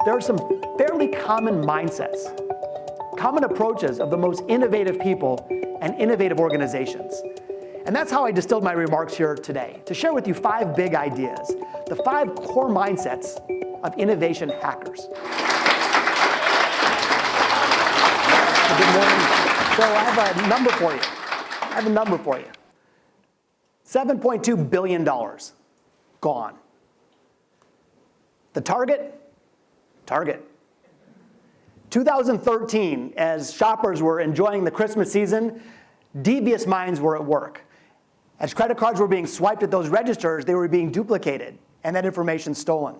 there are some fairly common mindsets, common approaches of the most innovative people and innovative organizations. And that's how I distilled my remarks here today, to share with you 5 big ideas, the 5 core mindsets of innovation hackers. Good morning. So I have a number for you. $7.2 billion gone. The target? 2013, as shoppers were enjoying the Christmas season, devious minds were at work. As credit cards were being swiped at those registers, they were being duplicated and that information stolen.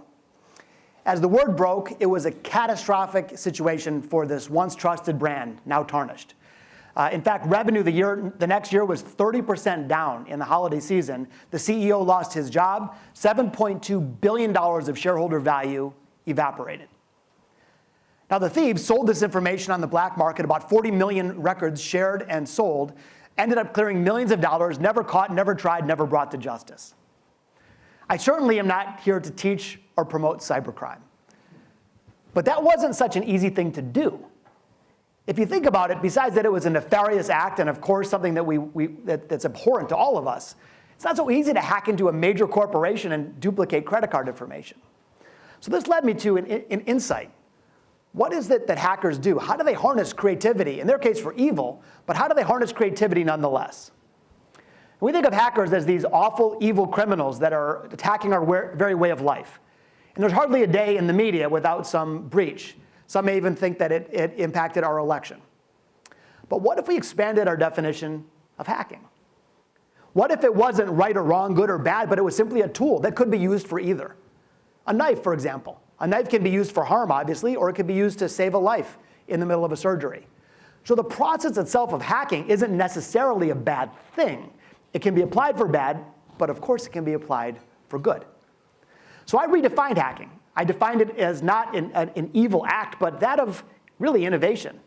As the word broke, it was a catastrophic situation for this once trusted brand, now tarnished. In fact, revenue the next year was 30% down in the holiday season. The CEO lost his job. $7.2 billion of shareholder value evaporated. Now, the thieves sold this information on the black market, about 40 million records shared and sold, ended up clearing millions of dollars, never caught, never tried, never brought to justice. I certainly am not here to teach or promote cybercrime. But that wasn't such an easy thing to do. If you think about it, besides that it was a nefarious act and of course something that that's abhorrent to all of us, it's not so easy to hack into a major corporation and duplicate credit card information. So this led me to an insight. What is it that hackers do? How do they harness creativity? In their case for evil, but how do they harness creativity nonetheless? We think of hackers as these awful, evil criminals that are attacking our very way of life. And there's hardly a day in the media without some breach. Some may even think that it impacted our election. But what if we expanded our definition of hacking? What if it wasn't right or wrong, good or bad, but it was simply a tool that could be used for either? A knife, for example. A knife can be used for harm, obviously, or it could be used to save a life in the middle of a surgery. So the process itself of hacking isn't necessarily a bad thing. It can be applied for bad, but of course it can be applied for good. So I redefined hacking. I defined it as not an evil act, but that of really innovation.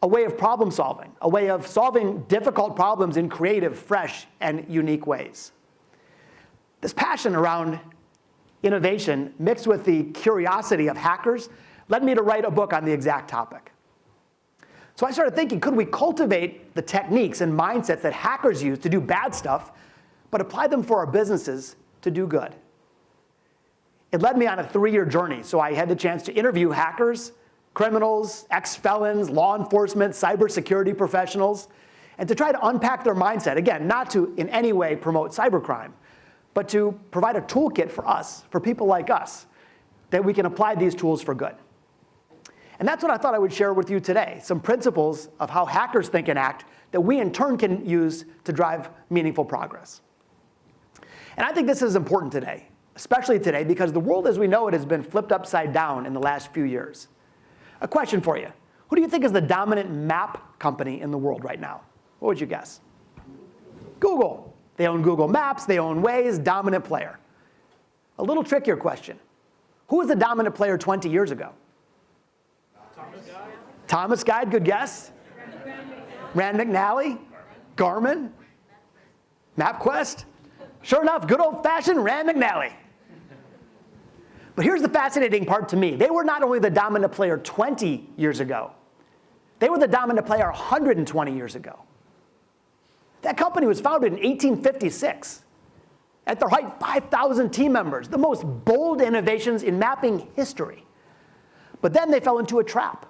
A way of problem solving, a way of solving difficult problems in creative, fresh, and unique ways. This passion around innovation mixed with the curiosity of hackers led me to write a book on the exact topic. So I started thinking, could we cultivate the techniques and mindsets that hackers use to do bad stuff, but apply them for our businesses to do good? It led me on a 3-year journey, so I had the chance to interview hackers, criminals, ex-felons, law enforcement, cybersecurity professionals, and to try to unpack their mindset. Again, not to in any way promote cybercrime, but to provide a toolkit for us, for people like us, that we can apply these tools for good. And that's what I thought I would share with you today, some principles of how hackers think and act that we in turn can use to drive meaningful progress. And I think this is important today, especially today, because the world as we know it has been flipped upside down in the last few years. A question for you. Who do you think is the dominant map company in the world right now? What would you guess? Google. They own Google Maps, they own Waze, dominant player. A little trickier question. Who was the dominant player 20 years ago? Thomas Guide, good guess. Rand McNally, Garmin, MapQuest. Sure enough, good old-fashioned Rand McNally. But here's the fascinating part to me. They were not only the dominant player 20 years ago, they were the dominant player 120 years ago. That company was founded in 1856. At their height, 5,000 team members, the most bold innovations in mapping history. But then they fell into a trap.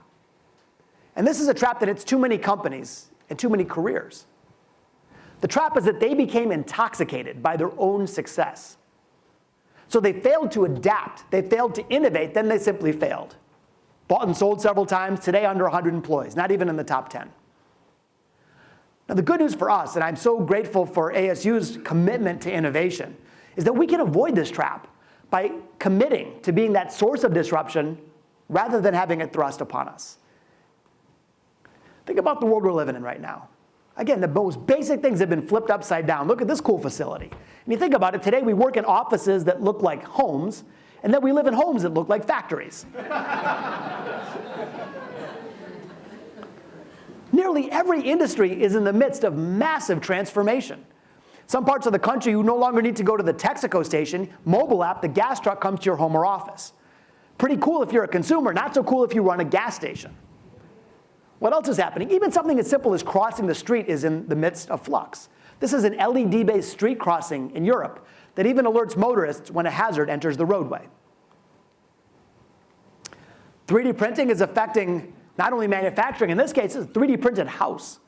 And this is a trap that hits too many companies and too many careers. The trap is that they became intoxicated by their own success. So they failed to adapt, they failed to innovate, then they simply failed. Bought and sold several times, today under 100 employees, not even in the top 10. Now the good news for us, and I'm so grateful for ASU's commitment to innovation, is that we can avoid this trap by committing to being that source of disruption rather than having it thrust upon us. Think about the world we're living in right now. Again, the most basic things have been flipped upside down. Look at this cool facility. And you think about it, today we work in offices that look like homes, and then we live in homes that look like factories. Nearly every industry is in the midst of massive transformation. Some parts of the country, you no longer need to go to the Texaco station, mobile app, the gas truck comes to your home or office. Pretty cool if you're a consumer, not so cool if you run a gas station. What else is happening? Even something as simple as crossing the street is in the midst of flux. This is an LED-based street crossing in Europe that even alerts motorists when a hazard enters the roadway. 3D printing is affecting not only manufacturing, in this case, it's a 3D printed house.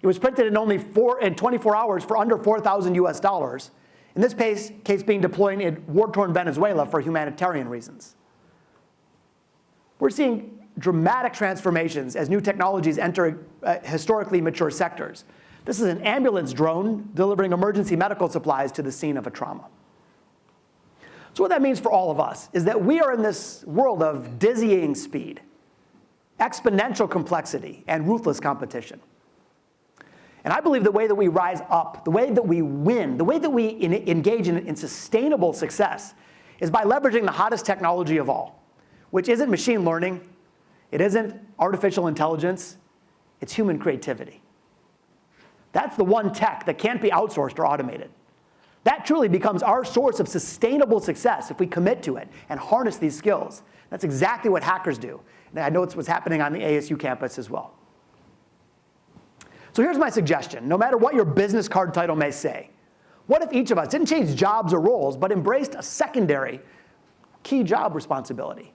It was printed in only 24 hours for under $4,000 US. In this case being deployed in war-torn Venezuela for humanitarian reasons. We're seeing dramatic transformations as new technologies enter historically mature sectors. This is an ambulance drone delivering emergency medical supplies to the scene of a trauma. So what that means for all of us is that we are in this world of dizzying speed, exponential complexity, and ruthless competition. And I believe the way that we rise up, the way that we win, the way that we engage in sustainable success is by leveraging the hottest technology of all, which isn't machine learning, it isn't artificial intelligence, it's human creativity. That's the one tech that can't be outsourced or automated. That truly becomes our source of sustainable success if we commit to it and harness these skills. That's exactly what hackers do. And I know it's what's happening on the ASU campus as well. So here's my suggestion. No matter what your business card title may say, what if each of us didn't change jobs or roles, but embraced a secondary key job responsibility?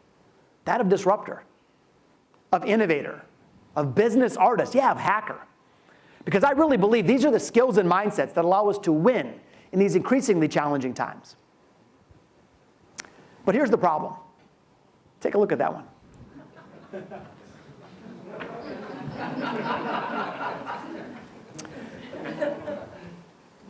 That of disruptor, of innovator, of business artist, yeah, of hacker. Because I really believe these are the skills and mindsets that allow us to win in these increasingly challenging times. But here's the problem. Take a look at that one.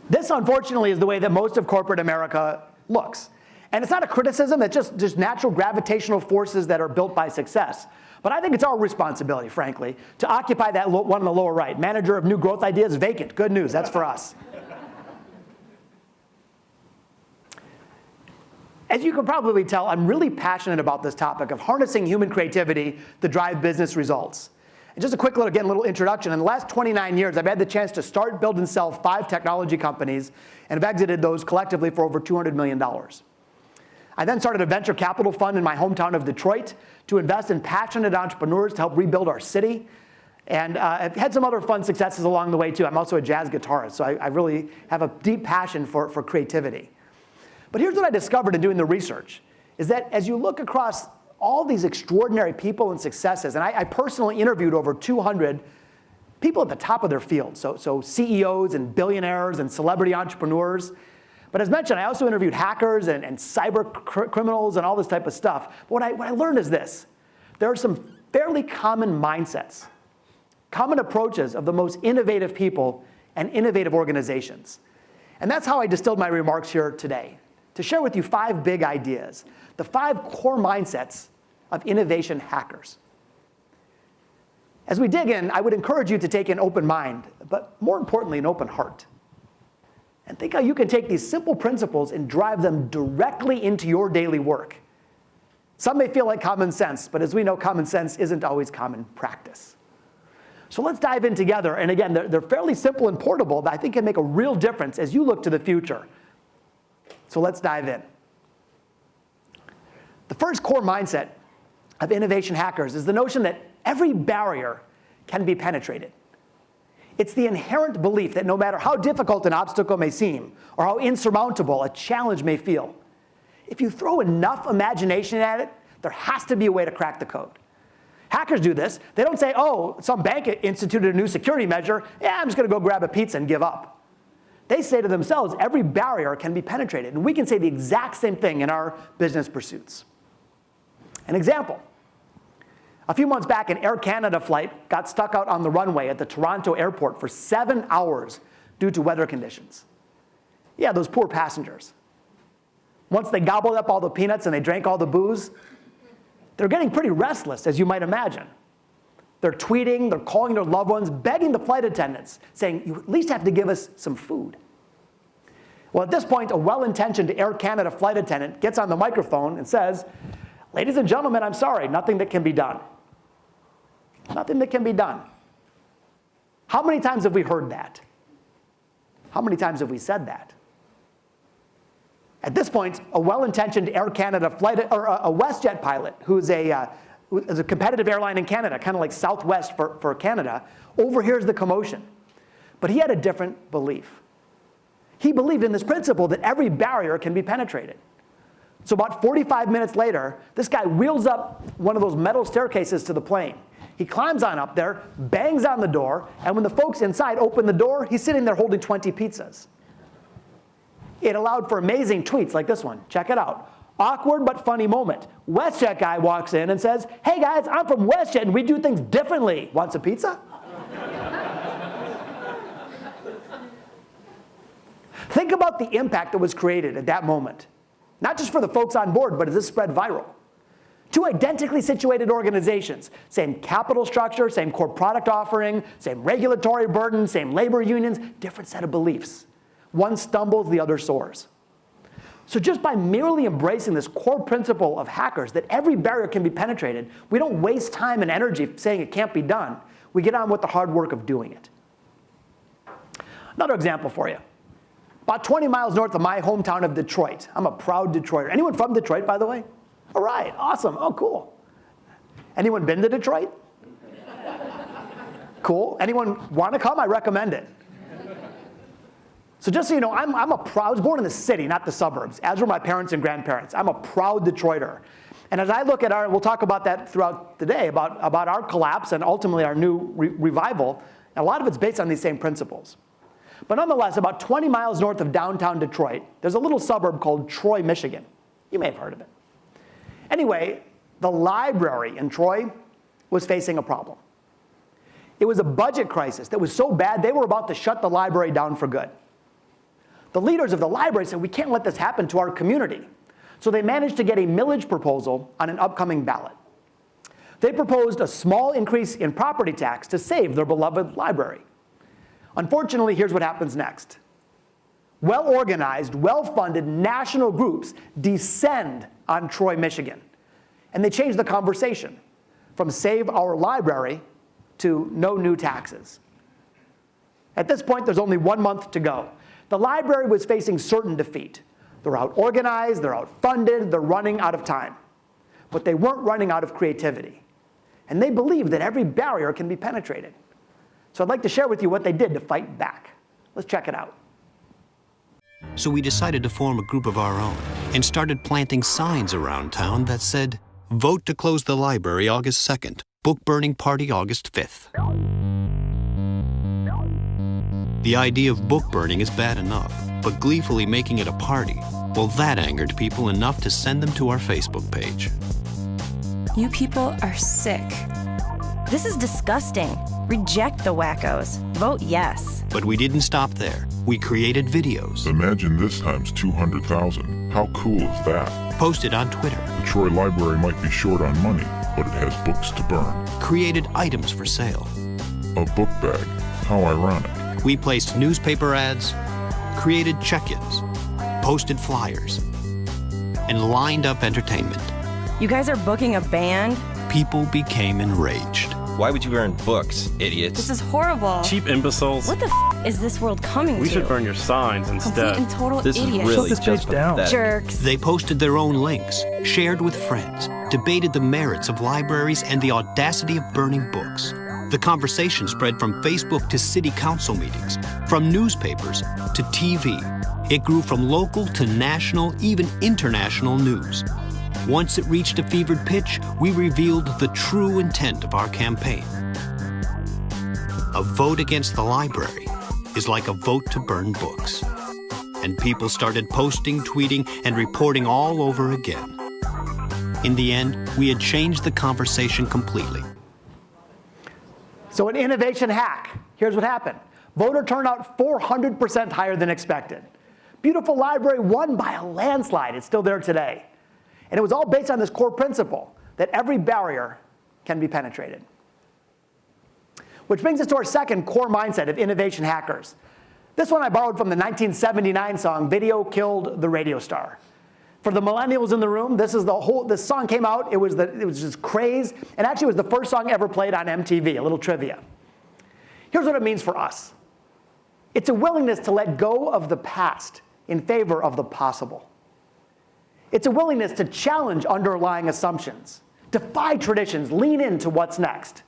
This, unfortunately, is the way that most of corporate America looks. And it's not a criticism, it's just natural gravitational forces that are built by success. But I think it's our responsibility, frankly, to occupy that one on the lower right. Manager of new growth ideas, vacant. Good news, that's for us. As you can probably tell, I'm really passionate about this topic of harnessing human creativity to drive business results. And just a quick little introduction. In the last 29 years, I've had the chance to start, build, and sell 5 technology companies and have exited those collectively for over $200 million. I then started a venture capital fund in my hometown of Detroit to invest in passionate entrepreneurs to help rebuild our city. And I've had some other fun successes along the way, too. I'm also a jazz guitarist, so I really have a deep passion for creativity. But here's what I discovered in doing the research, is that as you look across all these extraordinary people and successes, and I personally interviewed over 200 people at the top of their field, so CEOs and billionaires and celebrity entrepreneurs. But as mentioned, I also interviewed hackers and cyber criminals and all this type of stuff. But what I learned is this. There are some fairly common mindsets, common approaches of the most innovative people and innovative organizations. And that's how I distilled my remarks here today, to share with you 5 big ideas, the 5 core mindsets of innovation hackers. As we dig in, I would encourage you to take an open mind, but more importantly, an open heart. And think how you can take these simple principles and drive them directly into your daily work. Some may feel like common sense, but as we know, common sense isn't always common practice. So let's dive in together. And again, they're fairly simple and portable, but I think can make a real difference as you look to the future. So let's dive in. The first core mindset of innovation hackers is the notion that every barrier can be penetrated. It's the inherent belief that no matter how difficult an obstacle may seem or how insurmountable a challenge may feel, if you throw enough imagination at it, there has to be a way to crack the code. Hackers do this. They don't say, oh, some bank instituted a new security measure. Yeah, I'm just going to go grab a pizza and give up. They say to themselves, every barrier can be penetrated. And we can say the exact same thing in our business pursuits. An example. A few months back, an Air Canada flight got stuck out on the runway at the Toronto airport for 7 hours due to weather conditions. Yeah, those poor passengers. Once they gobbled up all the peanuts and they drank all the booze, they're getting pretty restless, as you might imagine. They're tweeting, they're calling their loved ones, begging the flight attendants, saying, you at least have to give us some food. Well, at this point, a well-intentioned Air Canada flight attendant gets on the microphone and says, ladies and gentlemen, I'm sorry, nothing that can be done. Nothing that can be done. How many times have we heard that? How many times have we said that? At this point, a well-intentioned Air Canada flight, or a WestJet pilot, who is a competitive airline in Canada, kind of like Southwest for Canada, overhears the commotion. But he had a different belief. He believed in this principle that every barrier can be penetrated. So about 45 minutes later, this guy wheels up one of those metal staircases to the plane. He climbs on up there, bangs on the door, and when the folks inside open the door, he's sitting there holding 20 pizzas. It allowed for amazing tweets like this one. Check it out. Awkward but funny moment. WestJet guy walks in and says, "Hey guys, I'm from WestJet and we do things differently. Want some pizza?" Think about the impact that was created at that moment. Not just for the folks on board, but as this spread viral. Two identically situated organizations, same capital structure, same core product offering, same regulatory burden, same labor unions, different set of beliefs. One stumbles, the other soars. So just by merely embracing this core principle of hackers, that every barrier can be penetrated, we don't waste time and energy saying it can't be done. We get on with the hard work of doing it. Another example for you. About 20 miles north of my hometown of Detroit. I'm a proud Detroiter. Anyone from Detroit, by the way? All right, awesome, oh, cool. Anyone been to Detroit? Cool, anyone want to come? I recommend it. So just so you know, I was born in the city, not the suburbs, as were my parents and grandparents. I'm a proud Detroiter. And as I look at we'll talk about that throughout the day, about our collapse and ultimately our new revival, a lot of it's based on these same principles. But nonetheless, about 20 miles north of downtown Detroit, there's a little suburb called Troy, Michigan. You may have heard of it. Anyway, the library in Troy was facing a problem. It was a budget crisis that was so bad they were about to shut the library down for good. The leaders of the library said, "We can't let this happen to our community." So they managed to get a millage proposal on an upcoming ballot. They proposed a small increase in property tax to save their beloved library. Unfortunately, here's what happens next. Well-organized, well-funded national groups descend on Troy, Michigan. And they change the conversation from save our library to no new taxes. At this point, there's only 1 month to go. The library was facing certain defeat. They're out-organized, they're out-funded, they're running out of time. But they weren't running out of creativity. And they believed that every barrier can be penetrated. So I'd like to share with you what they did to fight back. Let's check it out. So we decided to form a group of our own and started planting signs around town that said, "Vote to close the library August 2nd, book burning party August 5th. The idea of book burning is bad enough, but gleefully making it a party, well, that angered people enough to send them to our Facebook page. You people are sick. This is disgusting. Reject the wackos. Vote yes. But we didn't stop there. We created videos. Imagine this times 200,000. How cool is that? Posted on Twitter. The Troy Library might be short on money, but it has books to burn. Created items for sale. A book bag. How ironic. We placed newspaper ads, created check-ins, posted flyers, and lined up entertainment. You guys are booking a band? People became enraged. Why would you burn books, idiots? This is horrible. Cheap imbeciles. What the is this world coming We to? should burn your signs Complete instead. and total This is idiots. really Shut this just page down. pathetic. Jerks. They posted their own links, shared with friends, debated the merits of libraries and the audacity of burning books. The conversation spread from Facebook to city council meetings, from newspapers to TV. It grew from local to national, even international news. Once it reached a fevered pitch, we revealed the true intent of our campaign. A vote against the library is like a vote to burn books. And people started posting, tweeting, and reporting all over again. In the end, we had changed the conversation completely. So an innovation hack. Here's what happened. Voter turnout 400% higher than expected. Beautiful library won by a landslide. It's still there today. And it was all based on this core principle that every barrier can be penetrated. Which brings us to our second core mindset of innovation hackers. This one I borrowed from the 1979 song, "Video Killed the Radio Star." For the millennials in the room, this song came out, it was just craze, and actually it was the first song ever played on MTV, a little trivia. Here's what it means for us. It's a willingness to let go of the past in favor of the possible. It's a willingness to challenge underlying assumptions, defy traditions, lean into what's next.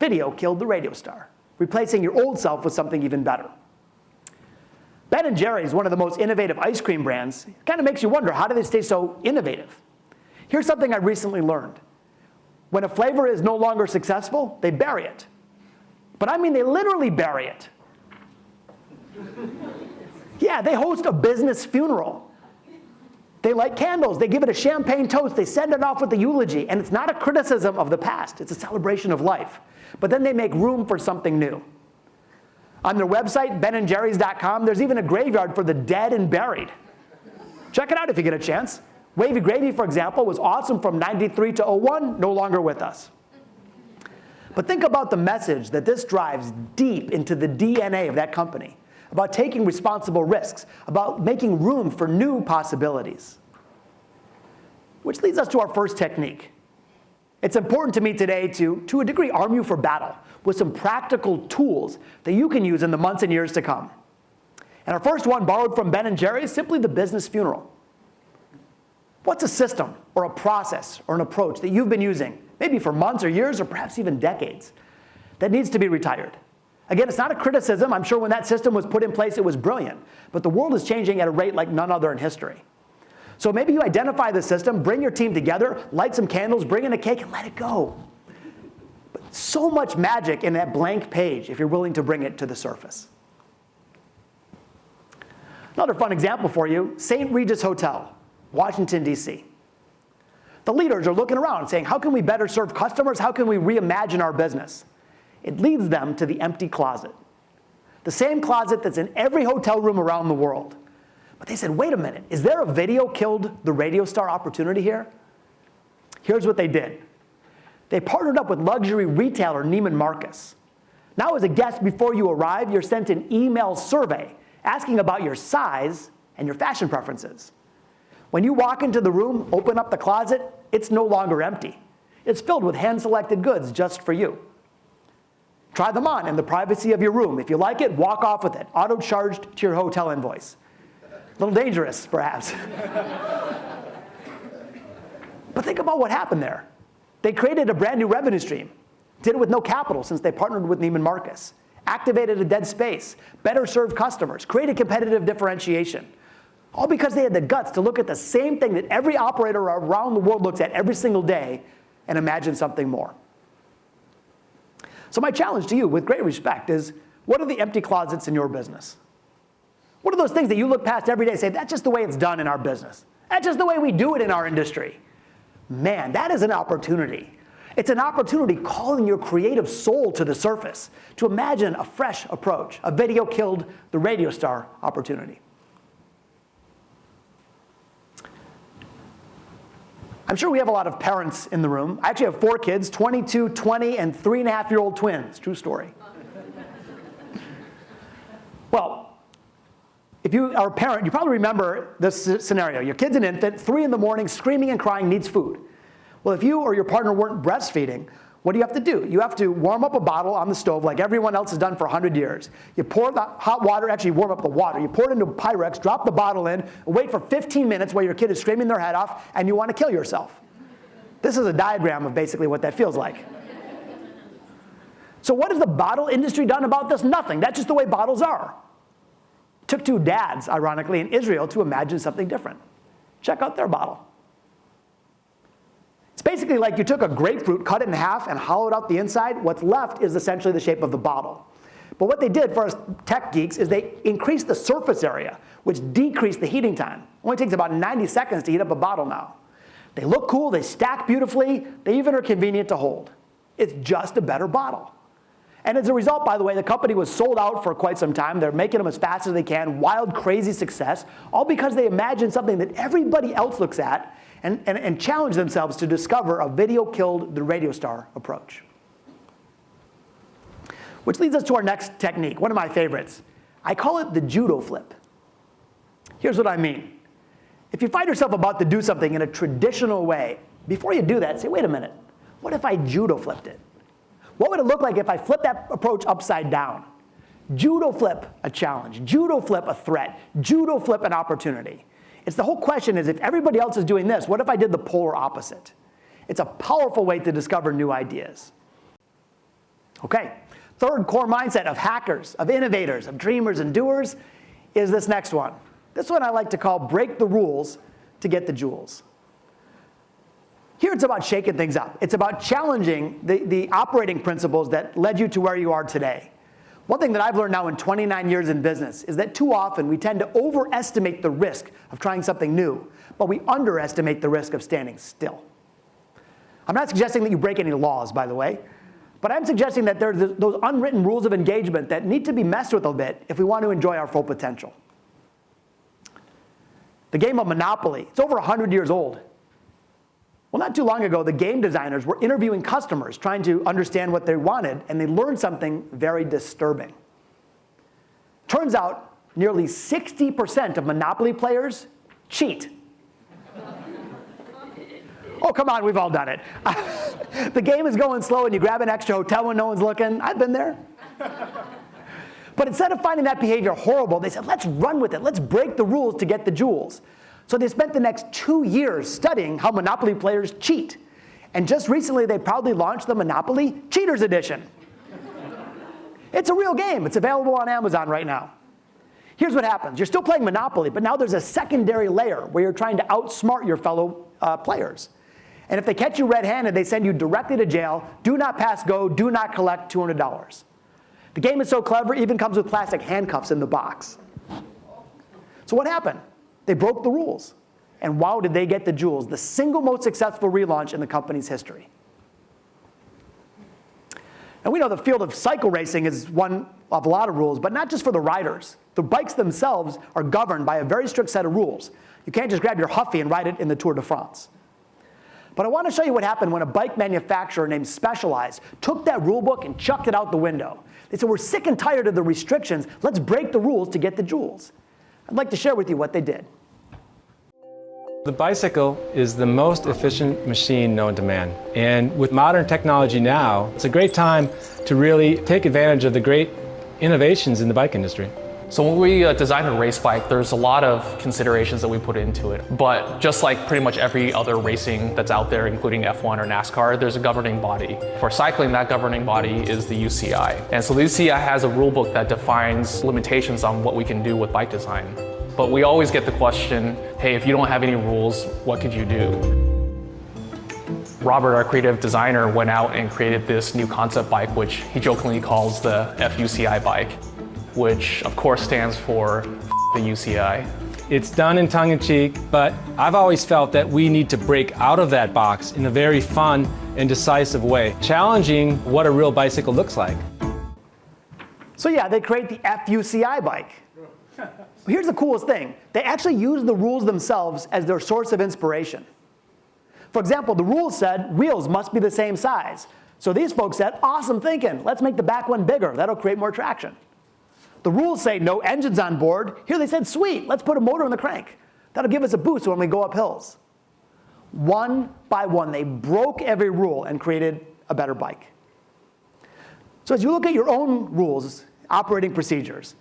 Video killed the radio star, replacing your old self with something even better. Ben & Jerry's, one of the most innovative ice cream brands, kind of makes you wonder, how do they stay so innovative? Here's something I recently learned. When a flavor is no longer successful, they bury it. But I mean, they literally bury it. Yeah, they host a business funeral. They light candles, they give it a champagne toast, they send it off with a eulogy, and it's not a criticism of the past, it's a celebration of life. But then they make room for something new. On their website, benandjerrys.com, there's even a graveyard for the dead and buried. Check it out if you get a chance. Wavy Gravy, for example, was awesome from '93 to '01, no longer with us. But think about the message that this drives deep into the DNA of that company, about taking responsible risks, about making room for new possibilities. Which leads us to our first technique. It's important to me today to a degree, arm you for battle with some practical tools that you can use in the months and years to come. And our first one, borrowed from Ben & Jerry's, simply the business funeral. What's a system or a process or an approach that you've been using, maybe for months or years or perhaps even decades, that needs to be retired? Again, it's not a criticism. I'm sure when that system was put in place, it was brilliant. But the world is changing at a rate like none other in history. So maybe you identify the system, bring your team together, light some candles, bring in a cake, and let it go. But so much magic in that blank page if you're willing to bring it to the surface. Another fun example for you, St. Regis Hotel, Washington, D.C. The leaders are looking around saying, how can we better serve customers? How can we reimagine our business? It leads them to the empty closet. The same closet that's in every hotel room around the world. But they said, wait a minute, is there a video killed the radio star opportunity here? Here's what they did. They partnered up with luxury retailer Neiman Marcus. Now as a guest before you arrive, you're sent an email survey asking about your size and your fashion preferences. When you walk into the room, open up the closet, it's no longer empty. It's filled with hand-selected goods just for you. Try them on in the privacy of your room. If you like it, walk off with it, auto-charged to your hotel invoice. A little dangerous, perhaps. But think about what happened there. They created a brand new revenue stream. Did it with no capital since they partnered with Neiman Marcus. Activated a dead space, better served customers, created competitive differentiation. All because they had the guts to look at the same thing that every operator around the world looks at every single day and imagine something more. So my challenge to you, with great respect, is what are the empty closets in your business? What are those things that you look past every day and say, that's just the way it's done in our business? That's just the way we do it in our industry. Man, that is an opportunity. It's an opportunity calling your creative soul to the surface to imagine a fresh approach, a video killed the radio star opportunity. I'm sure we have a lot of parents in the room. I actually have 4 kids, 22, 20, and 3.5-year-old twins. True story. Well, if you are a parent, you probably remember this scenario. Your kid's an infant, 3 in the morning, screaming and crying, needs food. Well, if you or your partner weren't breastfeeding, what do you have to do? You have to warm up a bottle on the stove like everyone else has done for 100 years. You pour the hot water, actually warm up the water. You pour it into a Pyrex, drop the bottle in, and wait for 15 minutes while your kid is screaming their head off and you want to kill yourself. This is a diagram of basically what that feels like. So what has the bottle industry done about this? Nothing. That's just the way bottles are. It took 2 dads, ironically, in Israel to imagine something different. Check out their bottle. It's basically like you took a grapefruit, cut it in half, and hollowed out the inside. What's left is essentially the shape of the bottle. But what they did for us tech geeks is they increased the surface area, which decreased the heating time. It only takes about 90 seconds to heat up a bottle now. They look cool, they stack beautifully, they even are convenient to hold. It's just a better bottle. And as a result, by the way, the company was sold out for quite some time. They're making them as fast as they can, wild, crazy success, all because they imagined something that everybody else looks at and challenge themselves to discover a video killed the radio star approach. Which leads us to our next technique, one of my favorites. I call it the Judo Flip. Here's what I mean. If you find yourself about to do something in a traditional way, before you do that, say, wait a minute, what if I Judo flipped it? What would it look like if I flipped that approach upside down? Judo flip a challenge, Judo flip a threat, Judo flip an opportunity. It's the whole question is, if everybody else is doing this, what if I did the polar opposite? It's a powerful way to discover new ideas. Okay, third core mindset of hackers, of innovators, of dreamers and doers is this next one. This one I like to call break the rules to get the jewels. Here it's about shaking things up. It's about challenging the operating principles that led you to where you are today. One thing that I've learned now in 29 years in business is that too often we tend to overestimate the risk of trying something new, but we underestimate the risk of standing still. I'm not suggesting that you break any laws, by the way, but I'm suggesting that there's those unwritten rules of engagement that need to be messed with a bit if we want to enjoy our full potential. The game of Monopoly, it's over 100 years old. Well, not too long ago, the game designers were interviewing customers trying to understand what they wanted, and they learned something very disturbing. Turns out, nearly 60% of Monopoly players cheat. Oh, come on, we've all done it. The game is going slow and you grab an extra hotel when no one's looking. I've been there. But instead of finding that behavior horrible, they said, let's run with it. Let's break the rules to get the jewels. So they spent the next 2 years studying how Monopoly players cheat. And just recently, they proudly launched the Monopoly Cheaters Edition. It's a real game. It's available on Amazon right now. Here's what happens. You're still playing Monopoly, but now there's a secondary layer where you're trying to outsmart your fellow players. And if they catch you red-handed, they send you directly to jail. Do not pass go. Do not collect $200. The game is so clever, it even comes with plastic handcuffs in the box. So what happened? They broke the rules. And wow, did they get the jewels. The single most successful relaunch in the company's history. And we know the field of cycle racing is one of a lot of rules, but not just for the riders. The bikes themselves are governed by a very strict set of rules. You can't just grab your Huffy and ride it in the Tour de France. But I want to show you what happened when a bike manufacturer named Specialized took that rule book and chucked it out the window. They said, we're sick and tired of the restrictions. Let's break the rules to get the jewels. I'd like to share with you what they did. The bicycle is the most efficient machine known to man. And with modern technology now, it's a great time to really take advantage of the great innovations in the bike industry. So when we design a race bike, there's a lot of considerations that we put into it. But just like pretty much every other racing that's out there, including F1 or NASCAR, there's a governing body. For cycling, that governing body is the UCI. And so the UCI has a rule book that defines limitations on what we can do with bike design. But we always get the question, hey, if you don't have any rules, what could you do? Robert, our creative designer, went out and created this new concept bike, which he jokingly calls the FUCI bike, which of course stands for the UCI. It's done in tongue-in-cheek, but I've always felt that we need to break out of that box in a very fun and decisive way, challenging what a real bicycle looks like. So yeah, they create the FUCI bike. Here's the coolest thing. They actually use the rules themselves as their source of inspiration. For example, the rules said wheels must be the same size. So these folks said, awesome thinking, let's make the back one bigger. That'll create more traction. The rules say no engines on board. Here they said, sweet, let's put a motor in the crank. That'll give us a boost when we go up hills. One by one, they broke every rule and created a better bike. So as you look at your own rules, operating procedures,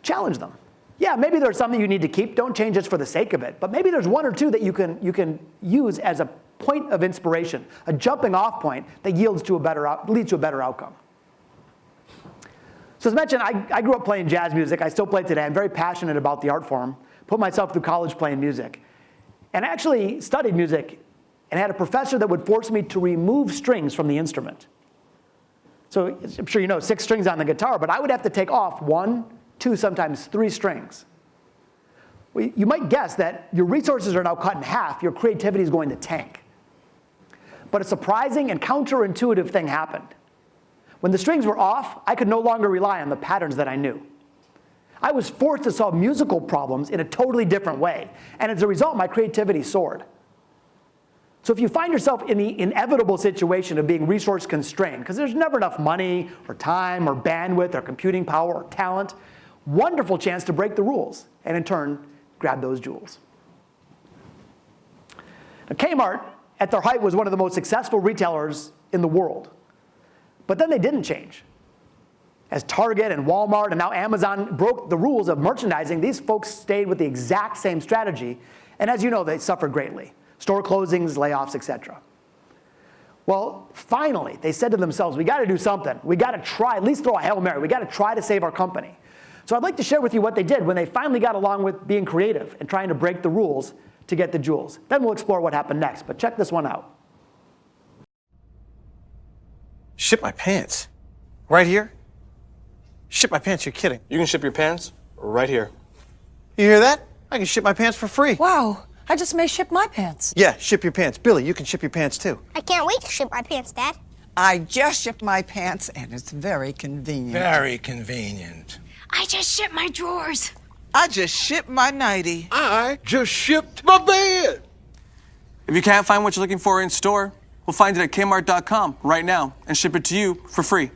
challenge them. Yeah, maybe there's some that you need to keep. Don't change just for the sake of it. But maybe there's one or two that you can use as a point of inspiration, a jumping off point that leads to a better outcome. So as mentioned, I grew up playing jazz music. I still play today. I'm very passionate about the art form. Put myself through college playing music. And I actually studied music and had a professor that would force me to remove strings from the instrument. So I'm sure you know 6 strings on the guitar, but I would have to take off 1, 2, sometimes 3 strings. Well, you might guess that your resources are now cut in half. Your creativity is going to tank. But a surprising and counterintuitive thing happened. When the strings were off, I could no longer rely on the patterns that I knew. I was forced to solve musical problems in a totally different way. And as a result, my creativity soared. So if you find yourself in the inevitable situation of being resource constrained, because there's never enough money or time or bandwidth or computing power or talent, wonderful chance to break the rules and in turn, grab those jewels. Now, Kmart, at their height, was one of the most successful retailers in the world. But then they didn't change. As Target and Walmart and now Amazon broke the rules of merchandising, these folks stayed with the exact same strategy. And as you know, they suffered greatly. Store closings, layoffs, etc. Well, finally, they said to themselves, we got to do something. We got to try, at least throw a Hail Mary. We got to try to save our company. So I'd like to share with you what they did when they finally got along with being creative and trying to break the rules to get the jewels. Then we'll explore what happened next, but check this one out. Ship my pants? Right here? Ship my pants, you're kidding. You can ship your pants right here. You hear that? I can ship my pants for free. Wow, I just may ship my pants. Yeah, ship your pants. Billy, you can ship your pants too. I can't wait to ship my pants, Dad. I just shipped my pants, and it's very convenient. Very convenient. I just shipped my drawers. I just shipped my nightie. I just shipped my bed. If you can't find what you're looking for in store, we'll find it at Kmart.com right now and ship it to you for free.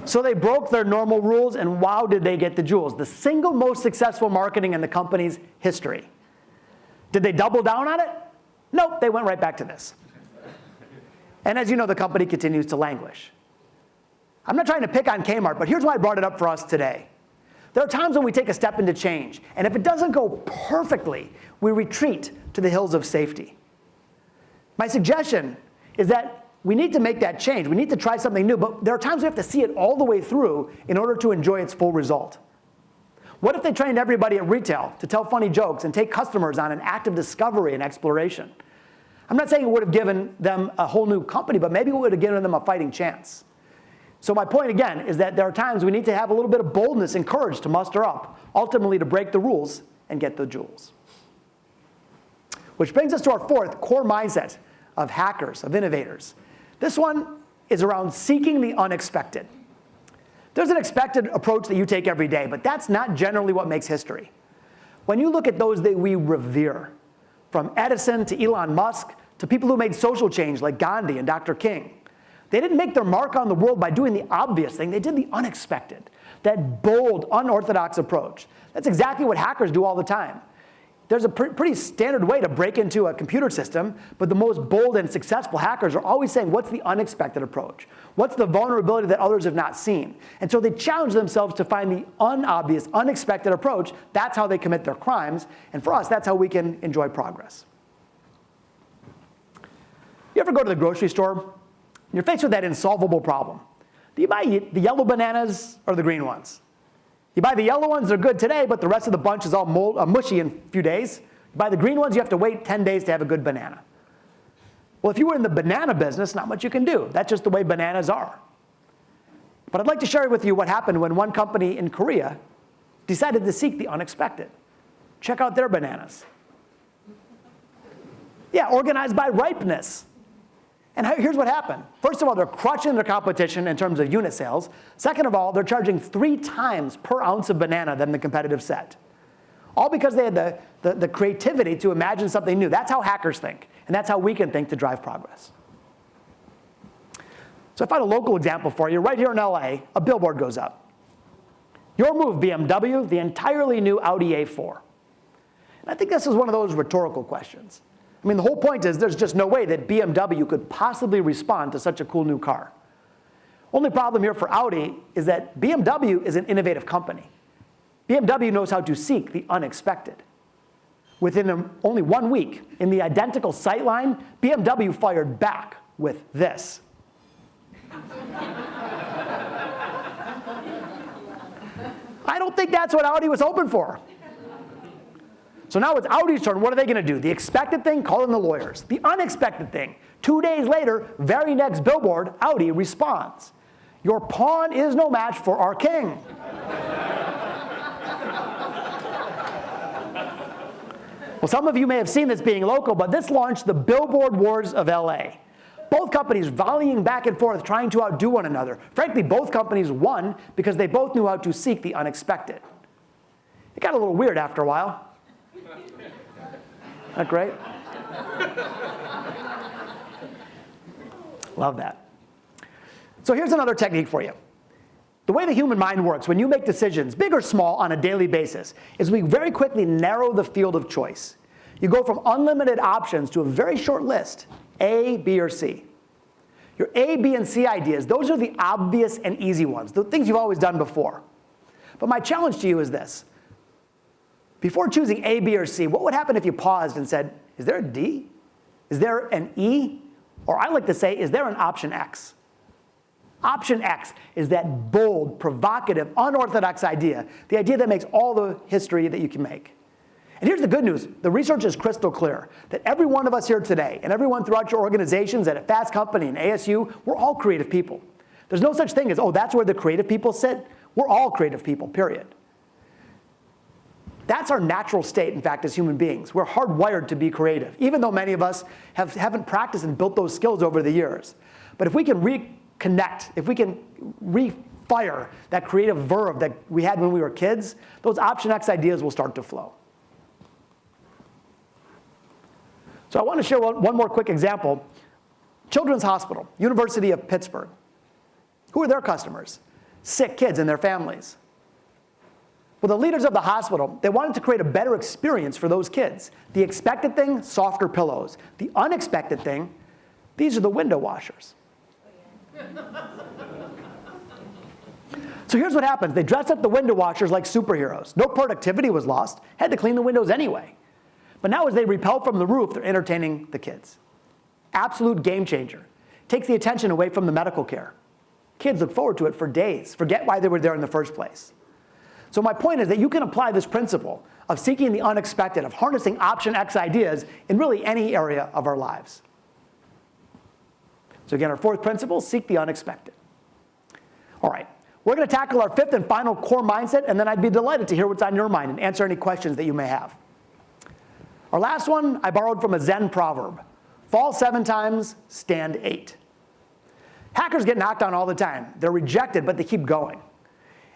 So they broke their normal rules, and wow, did they get the jewels. The single most successful marketing in the company's history. Did they double down on it? Nope, they went right back to this. And as you know, the company continues to languish. I'm not trying to pick on Kmart, but here's why I brought it up for us today. There are times when we take a step into change, and if it doesn't go perfectly, we retreat to the hills of safety. My suggestion is that we need to make that change. We need to try something new, but there are times we have to see it all the way through in order to enjoy its full result. What if they trained everybody at retail to tell funny jokes and take customers on an active discovery and exploration? I'm not saying it would have given them a whole new company, but maybe it would have given them a fighting chance. So my point again is that there are times we need to have a little bit of boldness and courage to muster up, ultimately to break the rules and get the jewels. Which brings us to our fourth core mindset of hackers, of innovators. This one is around seeking the unexpected. There's an expected approach that you take every day, but that's not generally what makes history. When you look at those that we revere, from Edison to Elon Musk to people who made social change like Gandhi and Dr. King, they didn't make their mark on the world by doing the obvious thing. They did the unexpected, that bold, unorthodox approach. That's exactly what hackers do all the time. There's a pretty standard way to break into a computer system, but the most bold and successful hackers are always saying, what's the unexpected approach? What's the vulnerability that others have not seen? And so they challenge themselves to find the unobvious, unexpected approach. That's how they commit their crimes. And for us, that's how we can enjoy progress. You ever go to the grocery store? And you're faced with that insolvable problem. Do you buy the yellow bananas or the green ones? You buy the yellow ones, they're good today, but the rest of the bunch is all mushy in a few days. You buy the green ones, you have to wait 10 days to have a good banana. Well, if you were in the banana business, not much you can do. That's just the way bananas are. But I'd like to share with you what happened when one company in Korea decided to seek the unexpected. Check out their bananas. Yeah, organized by ripeness. And here's what happened. First of all, they're crushing their competition in terms of unit sales. Second of all, they're charging 3 times per ounce of banana than the competitive set. All because they had the creativity to imagine something new. That's how hackers think, and that's how we can think to drive progress. So I found a local example for you. Right here in LA, a billboard goes up. Your move, BMW, the entirely new Audi A4. And I think this is one of those rhetorical questions. I mean, the whole point is there's just no way that BMW could possibly respond to such a cool new car. Only problem here for Audi is that BMW is an innovative company. BMW knows how to seek the unexpected. Within only 1 week, in the identical sightline, BMW fired back with this. I don't think that's what Audi was hoping for. So now it's Audi's turn. What are they going to do? The expected thing, call in the lawyers. The unexpected thing, 2 days later, very next billboard, Audi responds. Your pawn is no match for our king. Well, some of you may have seen this being local, but this launched the billboard wars of LA. Both companies volleying back and forth, trying to outdo one another. Frankly, both companies won because they both knew how to seek the unexpected. It got a little weird after a while. Isn't that great? Love that. So here's another technique for you. The way the human mind works when you make decisions, big or small, on a daily basis, is we very quickly narrow the field of choice. You go from unlimited options to a very short list, A, B, or C. Your A, B, and C ideas, those are the obvious and easy ones, the things you've always done before. But my challenge to you is this. Before choosing A, B, or C, what would happen if you paused and said, is there a D? Is there an E? Or I like to say, is there an option X? Option X is that bold, provocative, unorthodox idea, the idea that makes all the history that you can make. And here's the good news. The research is crystal clear that every one of us here today and everyone throughout your organizations at a Fast Company and ASU, we're all creative people. There's no such thing as, oh, that's where the creative people sit. We're all creative people, period. That's our natural state, in fact, as human beings. We're hardwired to be creative, even though many of us haven't practiced and built those skills over the years. But if we can reconnect, if we can refire that creative verve that we had when we were kids, those option X ideas will start to flow. So I want to share one more quick example. Children's Hospital, University of Pittsburgh. Who are their customers? Sick kids and their families. Well, the leaders of the hospital, they wanted to create a better experience for those kids. The expected thing, softer pillows. The unexpected thing, these are the window washers. So here's what happens. They dressed up the window washers like superheroes. No productivity was lost. Had to clean the windows anyway. But now as they repel from the roof, they're entertaining the kids. Absolute game changer. Takes the attention away from the medical care. Kids look forward to it for days. Forget why they were there in the first place. So my point is that you can apply this principle of seeking the unexpected, of harnessing option X ideas in really any area of our lives. So again, our fourth principle, seek the unexpected. All right, we're going to tackle our fifth and final core mindset, and then I'd be delighted to hear what's on your mind and answer any questions that you may have. Our last one, I borrowed from a Zen proverb. Fall 7 times, stand 8. Hackers get knocked on all the time. They're rejected, but they keep going.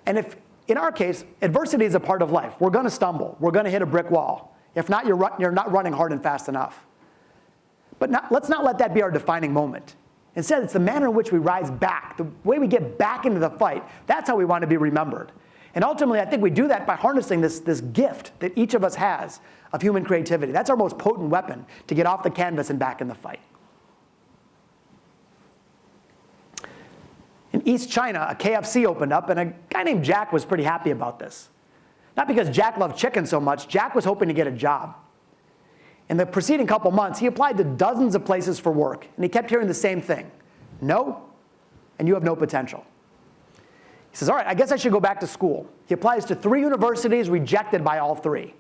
And if, in our case, adversity is a part of life. We're going to stumble. We're going to hit a brick wall. If not, you're not running hard and fast enough. But let's not let that be our defining moment. Instead, it's the manner in which we rise back, the way we get back into the fight. That's how we want to be remembered. And ultimately, I think we do that by harnessing this gift that each of us has of human creativity. That's our most potent weapon to get off the canvas and back in the fight. In East China, a KFC opened up, and a guy named Jack was pretty happy about this. Not because Jack loved chicken so much, Jack was hoping to get a job. In the preceding couple months, he applied to dozens of places for work, and he kept hearing the same thing. No, and you have no potential. He says, all right, I guess I should go back to school. He applies to 3 universities, rejected by all 3.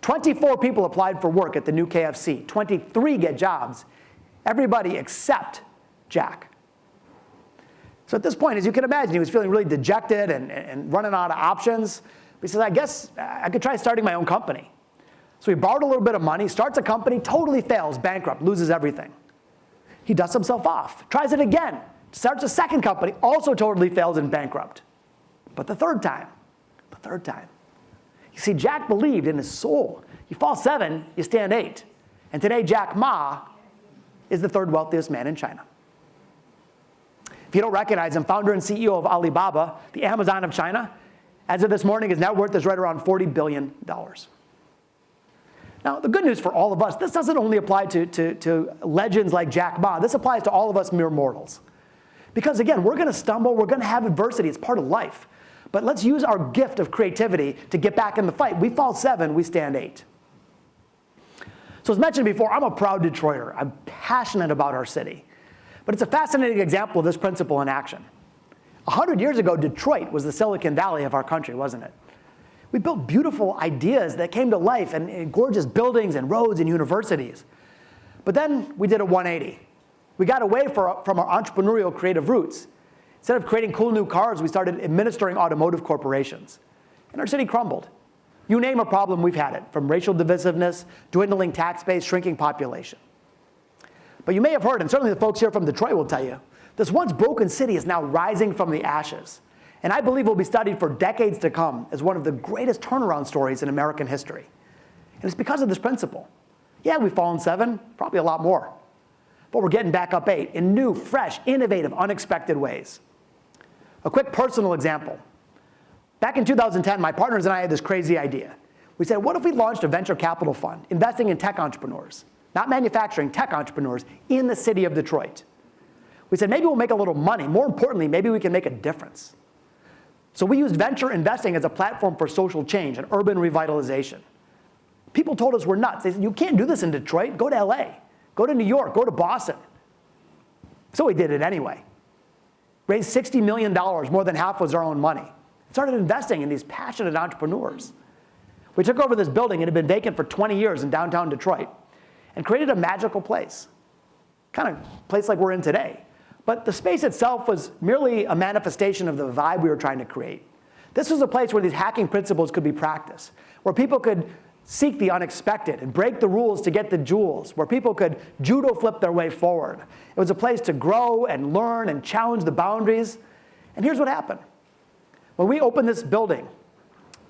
24 people applied for work at the new KFC. 23 get jobs. Everybody except Jack. So at this point, as you can imagine, he was feeling really dejected and running out of options. But he says, I guess I could try starting my own company. So he borrowed a little bit of money, starts a company, totally fails, bankrupt, loses everything. He dusts himself off, tries it again, starts a second company, also totally fails and bankrupt. But the third time. You see, Jack believed in his soul. You fall 7, you stand 8. And today, Jack Ma is the 3rd wealthiest man in China. If you don't recognize him, founder and CEO of Alibaba, the Amazon of China, as of this morning, his net worth is right around $40 billion. Now, the good news for all of us, this doesn't only apply to legends like Jack Ma. This applies to all of us mere mortals. Because again, we're going to stumble, we're going to have adversity. It's part of life. But let's use our gift of creativity to get back in the fight. We fall 7, we stand 8. So as mentioned before, I'm a proud Detroiter. I'm passionate about our city. But it's a fascinating example of this principle in action. 100 years ago, Detroit was the Silicon Valley of our country, wasn't it? We built beautiful ideas that came to life and gorgeous buildings and roads and universities. But then we did a 180. We got away from our entrepreneurial creative roots. Instead of creating cool new cars, we started administering automotive corporations. And our city crumbled. You name a problem, we've had it, from racial divisiveness, dwindling tax base, shrinking population. But you may have heard, and certainly the folks here from Detroit will tell you, this once broken city is now rising from the ashes. And I believe will be studied for decades to come as one of the greatest turnaround stories in American history. And it's because of this principle. Yeah, we've fallen 7, probably a lot more. But we're getting back up 8 in new, fresh, innovative, unexpected ways. A quick personal example. Back in 2010, my partners and I had this crazy idea. We said, what if we launched a venture capital fund investing in tech entrepreneurs? Not manufacturing, tech entrepreneurs in the city of Detroit. We said, maybe we'll make a little money. More importantly, maybe we can make a difference. So we used venture investing as a platform for social change and urban revitalization. People told us we're nuts. They said, you can't do this in Detroit. Go to LA. Go to New York. Go to Boston. So we did it anyway. Raised $60 million, more than half was our own money. Started investing in these passionate entrepreneurs. We took over this building. It had been vacant for 20 years in downtown Detroit and created a magical place. Kind of place like we're in today. But the space itself was merely a manifestation of the vibe we were trying to create. This was a place where these hacking principles could be practiced, where people could seek the unexpected and break the rules to get the jewels, where people could judo flip their way forward. It was a place to grow and learn and challenge the boundaries. And here's what happened. When we opened this building,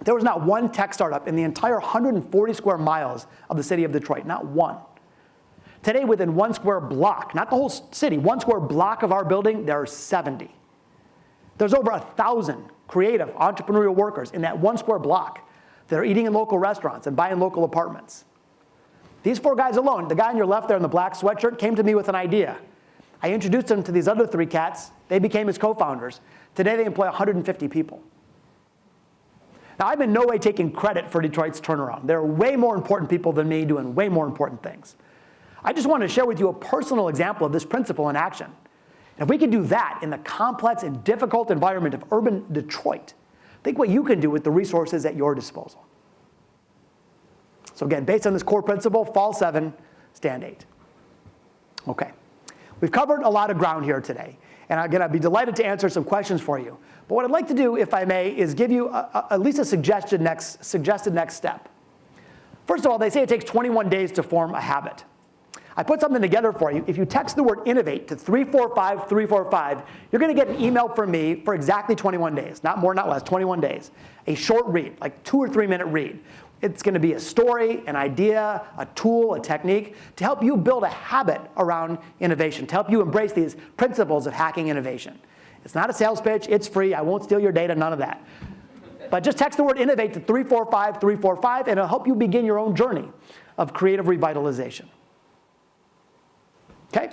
there was not one tech startup in the entire 140 square miles of the city of Detroit, not one. Today, within 1 square block, not the whole city, 1 square block of our building, there are 70. There's over 1,000 creative entrepreneurial workers in that 1 square block that are eating in local restaurants and buying local apartments. These 4 guys alone, the guy on your left there in the black sweatshirt, came to me with an idea. I introduced him to these other 3 cats. They became his co-founders. Today, they employ 150 people. Now, I'm in no way taking credit for Detroit's turnaround. There are way more important people than me doing way more important things. I just wanted to share with you a personal example of this principle in action. And if we can do that in the complex and difficult environment of urban Detroit, think what you can do with the resources at your disposal. So again, based on this core principle, fall 7, stand 8. Okay. We've covered a lot of ground here today. And again, I'd be delighted to answer some questions for you. But what I'd like to do, if I may, is give you at least a suggested next step. First of all, they say it takes 21 days to form a habit. I put something together for you. If you text the word innovate to 345-345, you're going to get an email from me for exactly 21 days. Not more, not less, 21 days. A short read, like 2 or 3 minute read. It's going to be a story, an idea, a tool, a technique to help you build a habit around innovation, to help you embrace these principles of hacking innovation. It's not a sales pitch. It's free. I won't steal your data, none of that. But just text the word innovate to 345-345, and it'll help you begin your own journey of creative revitalization. Okay?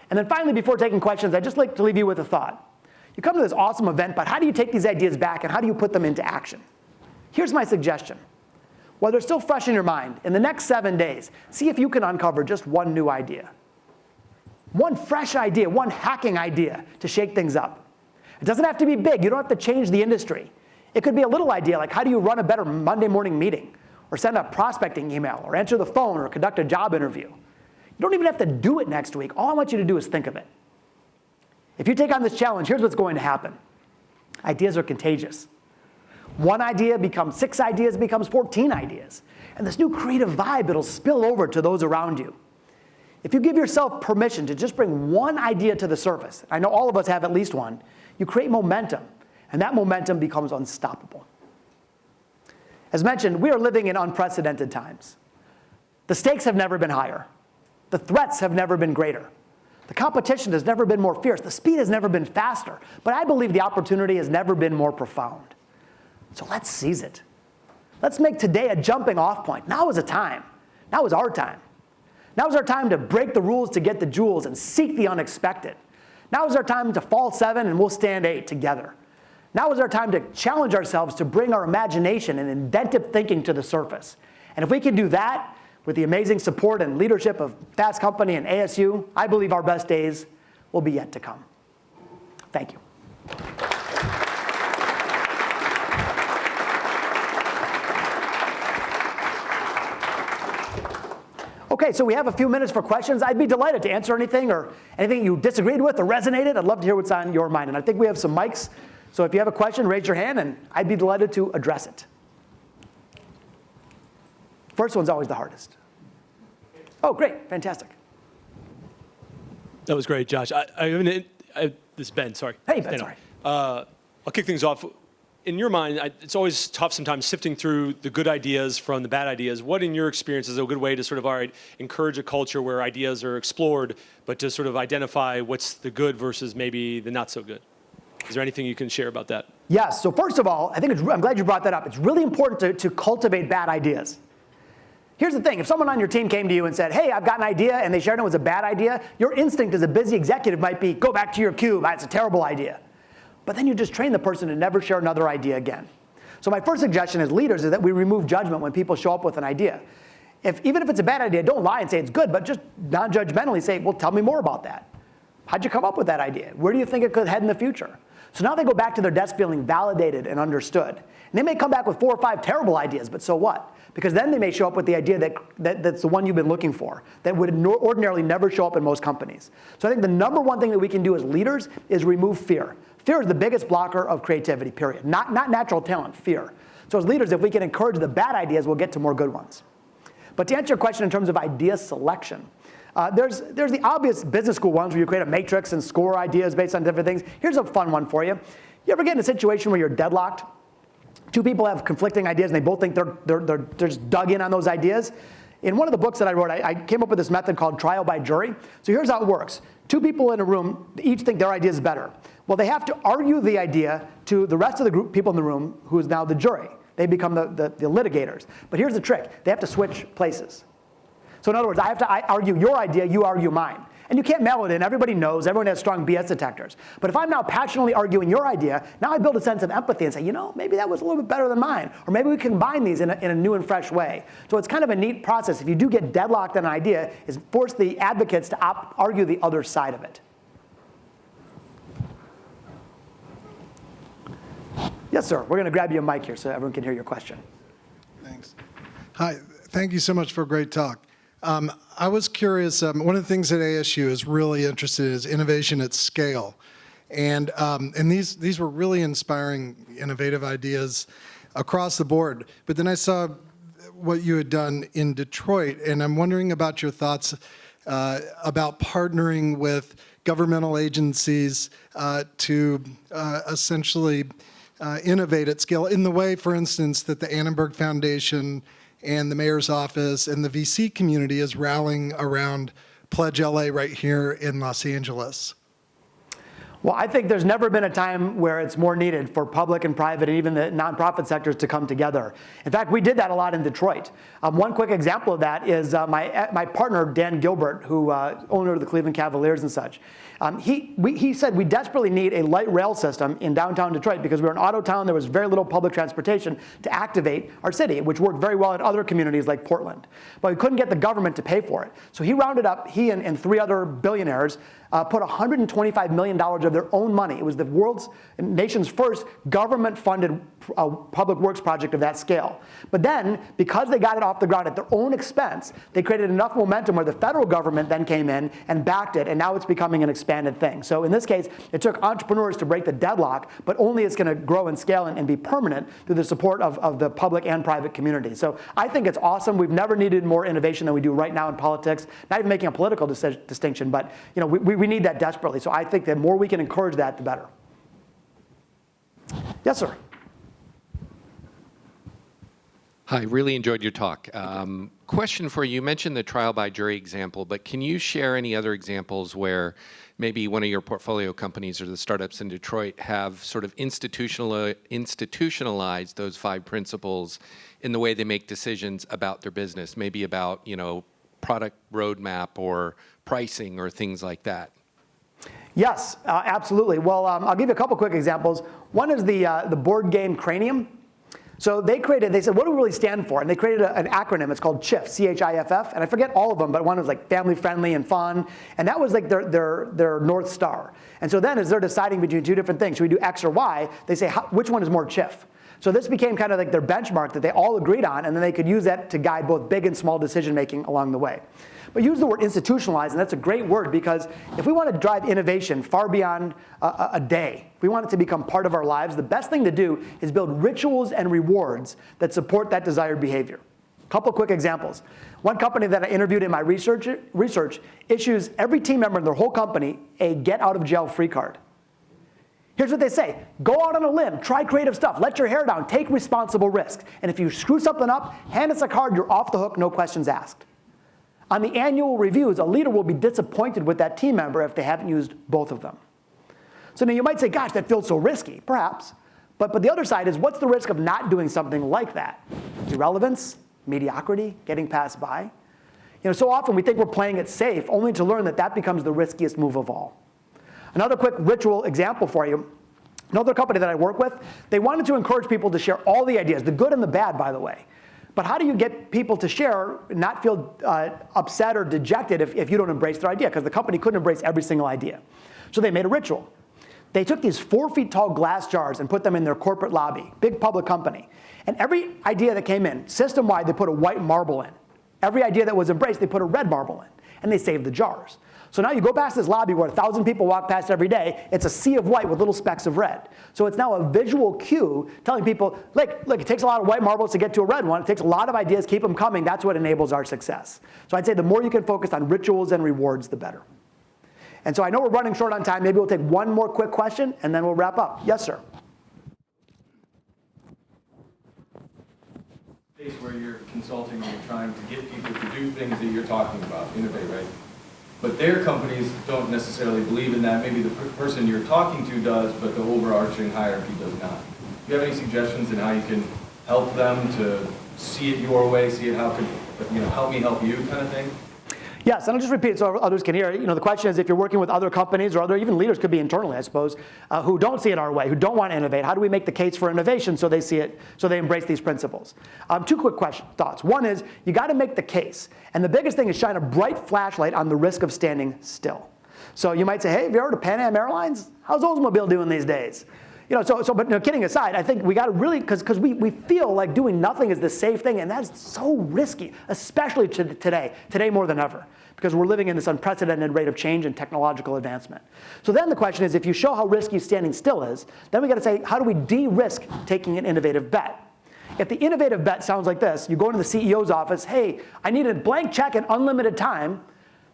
And then finally, before taking questions, I'd just like to leave you with a thought. You come to this awesome event, but how do you take these ideas back and how do you put them into action? Here's my suggestion. While they're still fresh in your mind, in the next 7 days, see if you can uncover just one new idea. One fresh idea, one hacking idea to shake things up. It doesn't have to be big. You don't have to change the industry. It could be a little idea like how do you run a better Monday morning meeting, or send a prospecting email, or answer the phone, or conduct a job interview. You don't even have to do it next week. All I want you to do is think of it. If you take on this challenge, here's what's going to happen. Ideas are contagious. 1 idea becomes 6 ideas, becomes 14 ideas. And this new creative vibe, it'll spill over to those around you. If you give yourself permission to just bring 1 idea to the surface, I know all of us have at least one, you create momentum, and that momentum becomes unstoppable. As mentioned, we are living in unprecedented times. The stakes have never been higher. The threats have never been greater. The competition has never been more fierce. The speed has never been faster. But I believe the opportunity has never been more profound. So let's seize it. Let's make today a jumping off point. Now is a time. Now is our time. Now is our time to break the rules to get the jewels and seek the unexpected. Now is our time to fall 7 and we'll stand 8 together. Now is our time to challenge ourselves to bring our imagination and inventive thinking to the surface. And if we can do that, with the amazing support and leadership of Fast Company and ASU, I believe our best days will be yet to come. Thank you. Okay, so we have a few minutes for questions. I'd be delighted to answer anything or anything you disagreed with or resonated. I'd love to hear what's on your mind. And I think we have some mics. So if you have a question, raise your hand, and I'd be delighted to address it. First one's always the hardest. Oh, great. Fantastic. That was great, Josh. This is Ben, sorry. Hey, Ben, sorry. I'll kick things off. In your mind, it's always tough sometimes sifting through the good ideas from the bad ideas. What, in your experience, is a good way to sort of encourage a culture where ideas are explored, but to sort of identify what's the good versus maybe the not so good? Is there anything you can share about that? Yes. So first of all, I'm glad you brought that up. It's really important to cultivate bad ideas. Here's the thing, if someone on your team came to you and said, hey, I've got an idea, and they shared it was a bad idea, your instinct as a busy executive might be, go back to your cube, it's a terrible idea. But then you just train the person to never share another idea again. So my first suggestion as leaders is that we remove judgment when people show up with an idea. Even if it's a bad idea, don't lie and say it's good, but just non-judgmentally say, well, tell me more about that. How'd you come up with that idea? Where do you think it could head in the future? So now they go back to their desk feeling validated and understood. And they may come back with 4 or 5 terrible ideas, but so what? Because then they may show up with the idea that's the one you've been looking for, that would ordinarily never show up in most companies. So I think the number one thing that we can do as leaders is remove fear. Fear is the biggest blocker of creativity, period. Not natural talent, fear. So as leaders, if we can encourage the bad ideas, we'll get to more good ones. But to answer your question in terms of idea selection, there's the obvious business school ones where you create a matrix and score ideas based on different things. Here's a fun one for you. You ever get in a situation where you're deadlocked? 2 people have conflicting ideas and they both think they're just dug in on those ideas. In one of the books that I wrote, I came up with this method called trial by jury. So here's how it works. 2 people in a room, each think their idea is better. Well, they have to argue the idea to the rest of the group, people in the room, who is now the jury. They become the litigators. But here's the trick. They have to switch places. So in other words, I argue your idea, you argue mine. And you can't mail it in. Everybody knows. Everyone has strong BS detectors. But if I'm now passionately arguing your idea, now I build a sense of empathy and say, maybe that was a little bit better than mine. Or maybe we can combine these in a new and fresh way. So it's kind of a neat process. If you do get deadlocked on an idea, is force the advocates to argue the other side of it. Yes, sir. We're going to grab you a mic here so everyone can hear your question. Thanks. Hi. Thank you so much for a great talk. I was curious, one of the things that ASU is really interested in is innovation at scale. And these were really inspiring, innovative ideas across the board. But then I saw what you had done in Detroit, and I'm wondering about your thoughts about partnering with governmental agencies to essentially innovate at scale in the way, for instance, that the Annenberg Foundation and the mayor's office and the VC community is rallying around Pledge LA right here in Los Angeles. Well, I think there's never been a time where it's more needed for public and private and even the nonprofit sectors to come together. In fact, we did that a lot in Detroit. One quick example of that is my partner, Dan Gilbert, who owner of the Cleveland Cavaliers and such. He said we desperately need a light rail system in downtown Detroit because we're an auto town. There was very little public transportation to activate our city, which worked very well in other communities like Portland. But we couldn't get the government to pay for it. So he rounded up, he and 3 other billionaires, put $125 million of their own money. It was the nation's first government-funded public works project of that scale. But then, because they got it off the ground at their own expense, they created enough momentum where the federal government then came in and backed it, and now it's becoming an expanded thing. So in this case, it took entrepreneurs to break the deadlock, but only it's going to grow and scale and be permanent through the support of the public and private community. So I think it's awesome. We've never needed more innovation than we do right now in politics, not even making a political distinction, but we need that desperately. So I think the more we can encourage that, the better. Yes, sir. Hi, really enjoyed your talk. Question for you. You mentioned the trial by jury example, but can you share any other examples where maybe one of your portfolio companies or the startups in Detroit have sort of institutionalized those 5 principles in the way they make decisions about their business, maybe about, product roadmap or pricing or things like that? Yes, absolutely. Well, I'll give you a couple quick examples. One is the board game Cranium. So they said, what do we really stand for? And they created an acronym. It's called CHIFF, C-H-I-F-F. And I forget all of them, but one was like family friendly and fun. And that was like their North Star. And so then as they're deciding between 2 different things, should we do X or Y, they say, which one is more CHIFF? So this became kind of like their benchmark that they all agreed on, and then they could use that to guide both big and small decision making along the way. But use the word institutionalized, and that's a great word because if we want to drive innovation far beyond a day, if we want it to become part of our lives, the best thing to do is build rituals and rewards that support that desired behavior. A couple quick examples. One company that I interviewed in my research issues every team member in their whole company a get out of jail free card. Here's what they say. Go out on a limb, try creative stuff, let your hair down, take responsible risks. And if you screw something up, hand us a card, you're off the hook, no questions asked. On the annual reviews, a leader will be disappointed with that team member if they haven't used both of them. So now you might say, gosh, that feels so risky, perhaps. But the other side is, what's the risk of not doing something like that? Irrelevance, mediocrity, getting passed by. You know, so often we think we're playing it safe, only to learn that that becomes the riskiest move of all. Another quick ritual example for you. Another company that I work with, they wanted to encourage people to share all the ideas, the good and the bad, by the way. But how do you get people to share, not feel upset or dejected if you don't embrace their idea? Because the company couldn't embrace every single idea. So they made a ritual. They took these 4 feet tall glass jars and put them in their corporate lobby, big public company. And every idea that came in, system-wide, they put a white marble in. Every idea that was embraced, they put a red marble in. And they saved the jars. So now you go past this lobby where 1,000 people walk past every day. It's a sea of white with little specks of red. So it's now a visual cue telling people, look, it takes a lot of white marbles to get to a red one. It takes a lot of ideas. Keep them coming. That's what enables our success. So I'd say the more you can focus on rituals and rewards, the better. And so I know we're running short on time. Maybe we'll take one more quick question, and then we'll wrap up. Yes, sir. Where you're consulting and you're trying to get people to do things that you're talking about, innovate, right? But their companies don't necessarily believe in that. Maybe the person you're talking to does, but the overarching hierarchy does not. Do you have any suggestions in how you can help them to see it your way, see it how could, help me help you kind of thing? Yes, and I'll just repeat it so others can hear it. The question is, if you're working with other companies or other even leaders, could be internally, I suppose, who don't see it our way, who don't want to innovate, how do we make the case for innovation so they see it, so they embrace these principles? 2 quick thoughts. One is, you got to make the case. And the biggest thing is shine a bright flashlight on the risk of standing still. So you might say, hey, have you heard of Pan Am Airlines? How's Oldsmobile doing these days? But kidding aside, I think we got to really, because we feel like doing nothing is the safe thing, and that's so risky, especially today more than ever, because we're living in this unprecedented rate of change and technological advancement. So then the question is, if you show how risky standing still is, then we got to say, how do we de-risk taking an innovative bet? If the innovative bet sounds like this, you go into the CEO's office, hey, I need a blank check and unlimited time,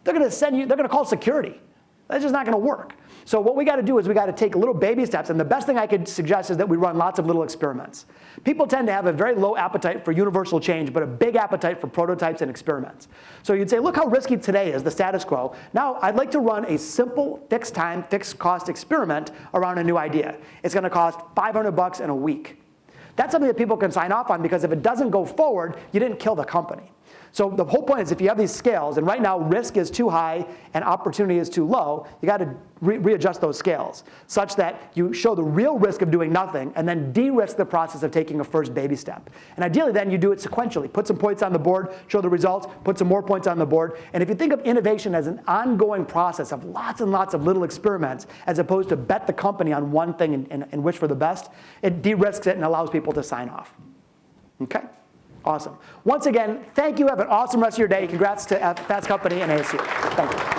they're going to call security. That's just not going to work. So what we got to do is we got to take little baby steps, and the best thing I could suggest is that we run lots of little experiments. People tend to have a very low appetite for universal change, but a big appetite for prototypes and experiments. So you'd say, look how risky today is, the status quo. Now I'd like to run a simple, fixed time, fixed cost experiment around a new idea. It's going to cost $500 in a week. That's something that people can sign off on, because if it doesn't go forward, you didn't kill the company. So the whole point is, if you have these scales, and right now risk is too high and opportunity is too low, you got to readjust those scales such that you show the real risk of doing nothing and then de-risk the process of taking a first baby step. And ideally then you do it sequentially. Put some points on the board, show the results, put some more points on the board. And if you think of innovation as an ongoing process of lots and lots of little experiments, as opposed to bet the company on one thing and wish for the best, it de-risks it and allows people to sign off. Okay? Awesome. Once again, thank you. Have an awesome rest of your day. Congrats to Fast Company and ASU. Thank you.